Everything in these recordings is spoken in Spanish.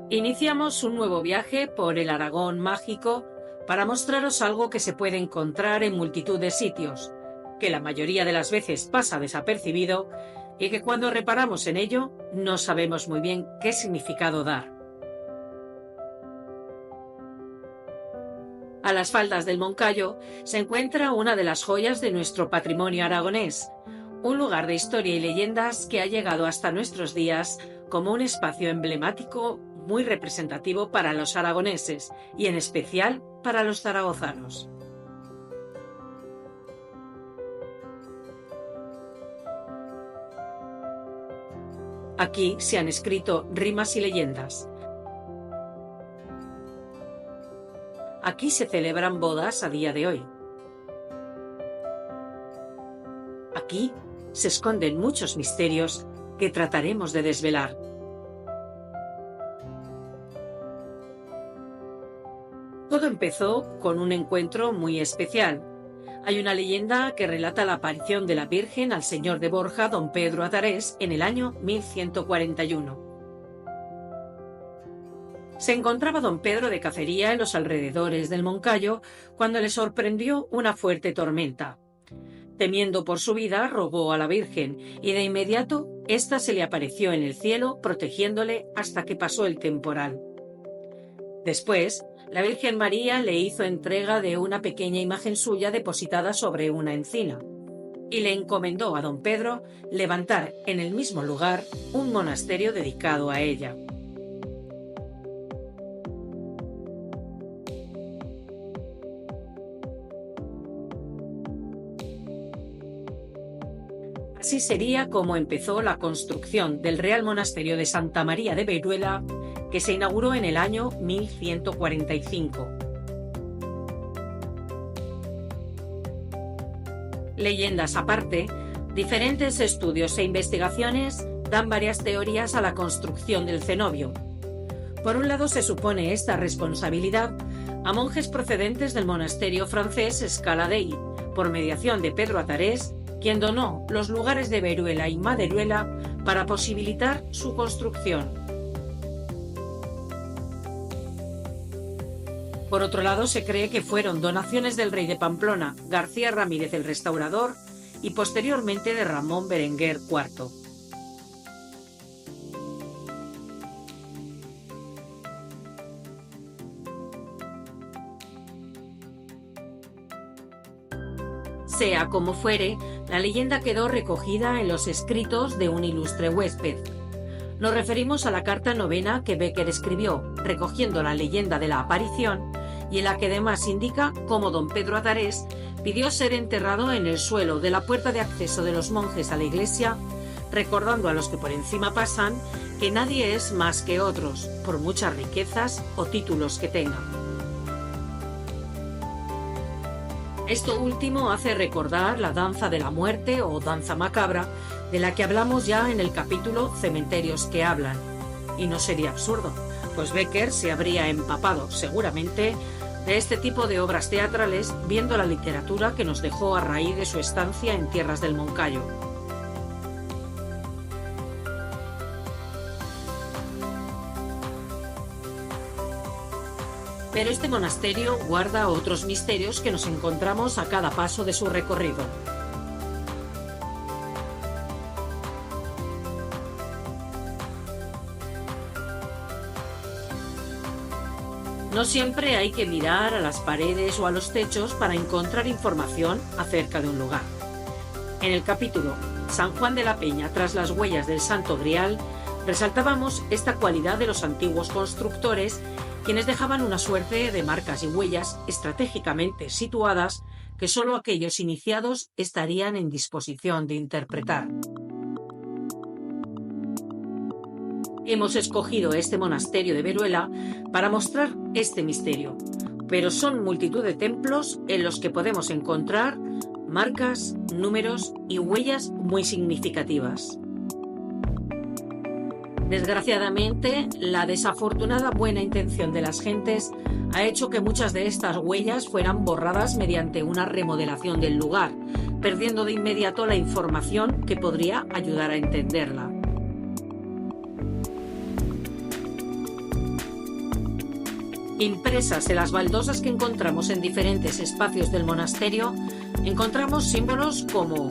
Iniciamos un nuevo viaje por el Aragón mágico para mostraros algo que se puede encontrar en multitud de sitios, que la mayoría de las veces pasa desapercibido y que cuando reparamos en ello no sabemos muy bien qué significado dar. A las faldas del Moncayo se encuentra una de las joyas de nuestro patrimonio aragonés, un lugar de historia y leyendas que ha llegado hasta nuestros días como un espacio emblemático muy representativo para los aragoneses y en especial para los zaragozanos. Aquí se han escrito rimas y leyendas. Aquí se celebran bodas a día de hoy. Aquí se esconden muchos misterios que trataremos de desvelar. Todo empezó con un encuentro muy especial. Hay una leyenda que relata la aparición de la Virgen al señor de Borja, don Pedro Atarés, en el año 1141. Se encontraba don Pedro de cacería en los alrededores del Moncayo cuando le sorprendió una fuerte tormenta. Temiendo por su vida, rogó a la Virgen y de inmediato ésta se le apareció en el cielo protegiéndole hasta que pasó el temporal. Después, la Virgen María le hizo entrega de una pequeña imagen suya depositada sobre una encina y le encomendó a don Pedro levantar en el mismo lugar un monasterio dedicado a ella. Así sería como empezó la construcción del Real Monasterio de Santa María de Veruela, que se inauguró en el año 1145. Leyendas aparte, diferentes estudios e investigaciones dan varias teorías a la construcción del cenobio. Por un lado, se supone esta responsabilidad a monjes procedentes del monasterio francés Scala Dei, por mediación de Pedro Atarés, quien donó los lugares de Veruela y Maderuela para posibilitar su construcción. Por otro lado, se cree que fueron donaciones del rey de Pamplona, García Ramírez el Restaurador, y posteriormente de Ramón Berenguer IV. Sea como fuere, la leyenda quedó recogida en los escritos de un ilustre huésped. Nos referimos a la carta novena que Becker escribió, recogiendo la leyenda de la aparición, y en la que además indica cómo don Pedro Atarés pidió ser enterrado en el suelo de la puerta de acceso de los monjes a la iglesia, recordando a los que por encima pasan que nadie es más que otros, por muchas riquezas o títulos que tengan. Esto último hace recordar la danza de la muerte o danza macabra, de la que hablamos ya en el capítulo Cementerios que hablan. Y no sería absurdo, pues Becker se habría empapado seguramente de este tipo de obras teatrales viendo la literatura que nos dejó a raíz de su estancia en tierras del Moncayo. Pero este monasterio guarda otros misterios que nos encontramos a cada paso de su recorrido. No siempre hay que mirar a las paredes o a los techos para encontrar información acerca de un lugar. En el capítulo San Juan de la Peña tras las huellas del Santo Grial, resaltábamos esta cualidad de los antiguos constructores, quienes dejaban una suerte de marcas y huellas estratégicamente situadas que solo aquellos iniciados estarían en disposición de interpretar. Hemos escogido este monasterio de Veruela para mostrar este misterio, pero son multitud de templos en los que podemos encontrar marcas, números y huellas muy significativas. Desgraciadamente, la desafortunada buena intención de las gentes ha hecho que muchas de estas huellas fueran borradas mediante una remodelación del lugar, perdiendo de inmediato la información que podría ayudar a entenderla. Impresas en las baldosas que encontramos en diferentes espacios del monasterio, encontramos símbolos como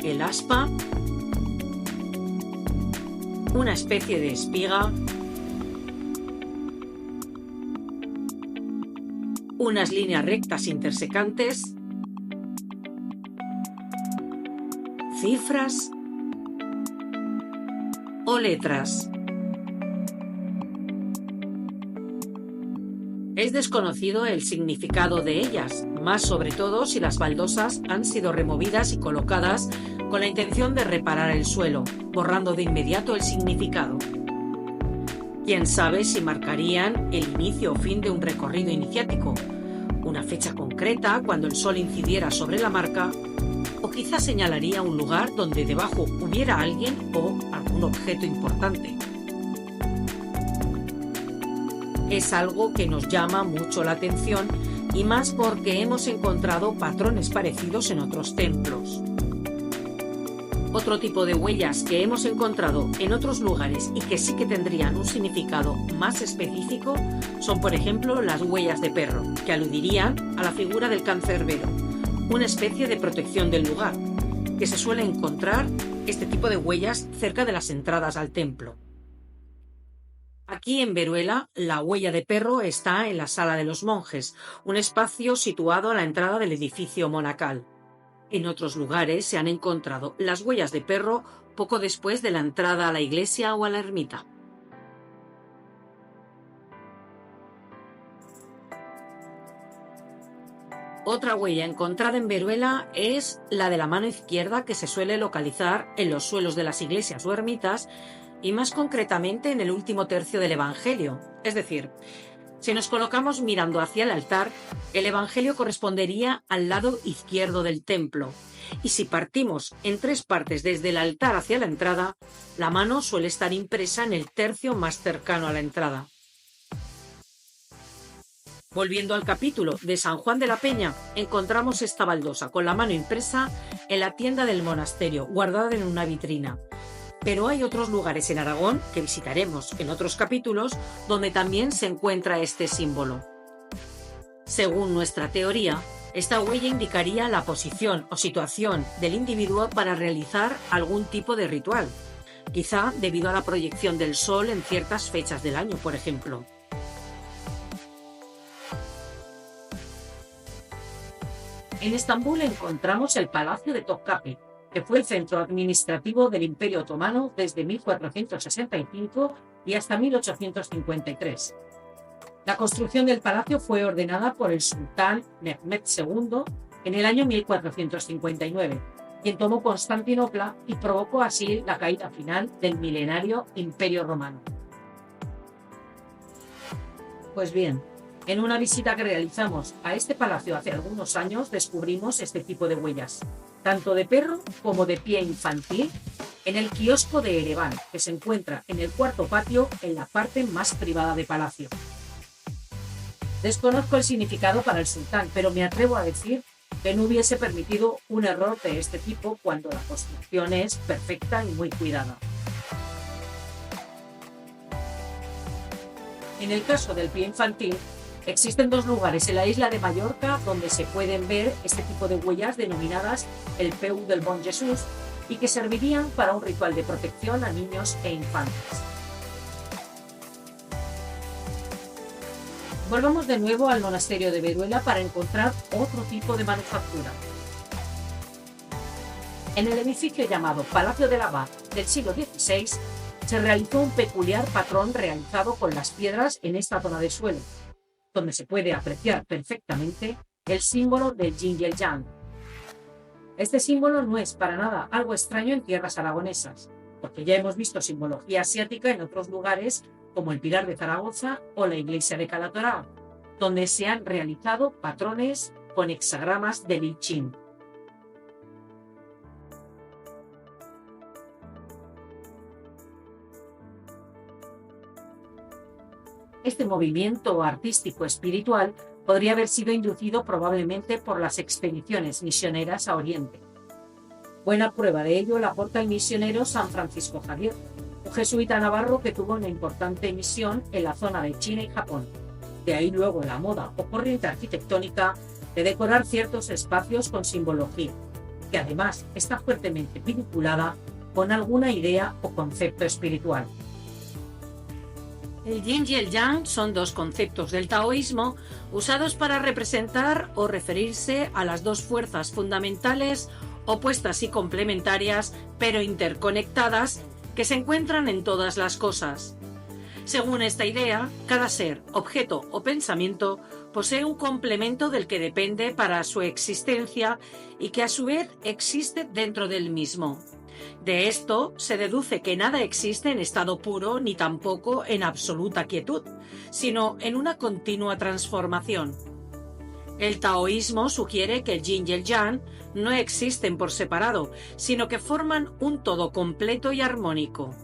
el aspa, una especie de espiga, unas líneas rectas intersecantes, cifras o letras. Es desconocido el significado de ellas, más sobre todo si las baldosas han sido removidas y colocadas con la intención de reparar el suelo, borrando de inmediato el significado. Quién sabe si marcarían el inicio o fin de un recorrido iniciático, una fecha concreta cuando el sol incidiera sobre la marca, o quizá señalaría un lugar donde debajo hubiera alguien o algún objeto importante. Es algo que nos llama mucho la atención y más porque hemos encontrado patrones parecidos en otros templos. Otro tipo de huellas que hemos encontrado en otros lugares y que sí que tendrían un significado más específico son, por ejemplo, las huellas de perro, que aludirían a la figura del cancerbero, una especie de protección del lugar, que se suele encontrar este tipo de huellas cerca de las entradas al templo. Aquí en Veruela, la huella de perro está en la Sala de los Monjes, un espacio situado a la entrada del edificio monacal. En otros lugares se han encontrado las huellas de perro poco después de la entrada a la iglesia o a la ermita. Otra huella encontrada en Veruela es la de la mano izquierda, que se suele localizar en los suelos de las iglesias o ermitas, y más concretamente en el último tercio del Evangelio. Es decir, si nos colocamos mirando hacia el altar, el Evangelio correspondería al lado izquierdo del templo. Y si partimos en 3 partes desde el altar hacia la entrada, la mano suele estar impresa en el tercio más cercano a la entrada. Volviendo al capítulo de San Juan de la Peña, encontramos esta baldosa con la mano impresa en la tienda del monasterio, guardada en una vitrina. Pero hay otros lugares en Aragón, que visitaremos en otros capítulos, donde también se encuentra este símbolo. Según nuestra teoría, esta huella indicaría la posición o situación del individuo para realizar algún tipo de ritual, quizá debido a la proyección del sol en ciertas fechas del año, por ejemplo. En Estambul encontramos el Palacio de Topkapı, que fue el centro administrativo del Imperio Otomano desde 1465 y hasta 1853. La construcción del palacio fue ordenada por el sultán Mehmed II en el año 1459, quien tomó Constantinopla y provocó así la caída final del milenario Imperio Romano. Pues bien, en una visita que realizamos a este palacio hace algunos años descubrimos este tipo de huellas, tanto de perro como de pie infantil, en el kiosco de Ereván, que se encuentra en el cuarto patio en la parte más privada del palacio. Desconozco el significado para el sultán, pero me atrevo a decir que no hubiese permitido un error de este tipo cuando la construcción es perfecta y muy cuidada. En el caso del pie infantil, existen 2 lugares en la isla de Mallorca donde se pueden ver este tipo de huellas denominadas el peu del Bon Jesús y que servirían para un ritual de protección a niños e infantes. Volvamos de nuevo al monasterio de Veruela para encontrar otro tipo de manufactura. En el edificio llamado Palacio del Abad del siglo XVI se realizó un peculiar patrón realizado con las piedras en esta zona del suelo, donde se puede apreciar perfectamente el símbolo del Yin y el Yang. Este símbolo no es para nada algo extraño en tierras aragonesas, porque ya hemos visto simbología asiática en otros lugares como el Pilar de Zaragoza o la iglesia de Calatorao, donde se han realizado patrones con hexagramas de I Ching. Este movimiento artístico espiritual podría haber sido inducido probablemente por las expediciones misioneras a Oriente. Buena prueba de ello la aporta el misionero San Francisco Javier, un jesuita navarro que tuvo una importante misión en la zona de China y Japón. De ahí luego la moda o corriente arquitectónica de decorar ciertos espacios con simbología, que además está fuertemente vinculada con alguna idea o concepto espiritual. El yin y el yang son dos conceptos del taoísmo usados para representar o referirse a las dos fuerzas fundamentales opuestas y complementarias, pero interconectadas, que se encuentran en todas las cosas. Según esta idea, cada ser, objeto o pensamiento posee un complemento del que depende para su existencia y que a su vez existe dentro del mismo. De esto se deduce que nada existe en estado puro ni tampoco en absoluta quietud, sino en una continua transformación. El taoísmo sugiere que el yin y el yang no existen por separado, sino que forman un todo completo y armónico.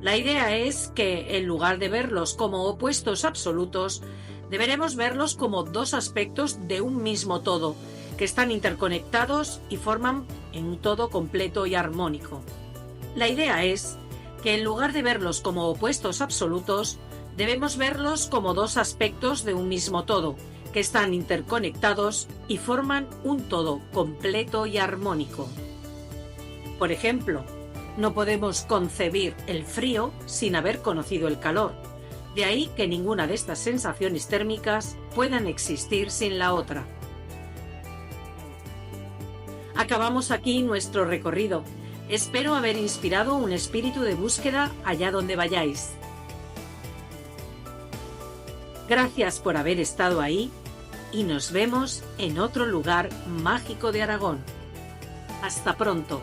La idea es que, en lugar de verlos como opuestos absolutos, deberemos verlos como dos aspectos de un mismo todo, que están interconectados y forman un todo completo y armónico. La idea es que, en lugar de verlos como opuestos absolutos, debemos verlos como dos aspectos de un mismo todo, que están interconectados y forman un todo completo y armónico. Por ejemplo, no podemos concebir el frío sin haber conocido el calor. De ahí que ninguna de estas sensaciones térmicas puedan existir sin la otra. Acabamos aquí nuestro recorrido. Espero haber inspirado un espíritu de búsqueda allá donde vayáis. Gracias por haber estado ahí y nos vemos en otro lugar mágico de Aragón. Hasta pronto.